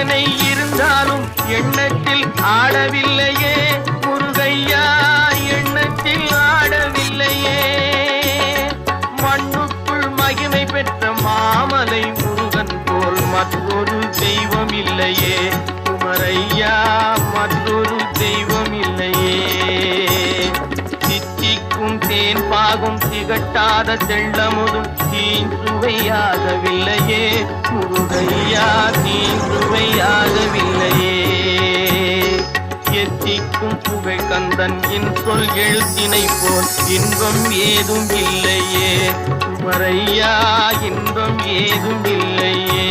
எத்தனை இருந்தாலும் எண்ணத்தில் ஆடவில்லையே முருகையா, எண்ணத்தில் ஆடவில்லையே. மண்ணுக்குள் மகிமை பெற்ற மாமலை முருகன் போல் மற்றொரு தெய்வம் இல்லையே குமரையா, மற்றொரு தெய்வம் இல்லையே. தித்திக்கும் தேன் பாகும் திகட்டாத தெள்ளமுதும் தீஞ்சுவையாகவில்லையே முருகையா, தீஞ்சுவையாகவில்லையே. எத்திக்கும் புகை கந்தன் என் சொல் எழுத்தினை போல் இன்பம் ஏதும் இல்லையே குமரையா, இன்பம் ஏதும் இல்லையே.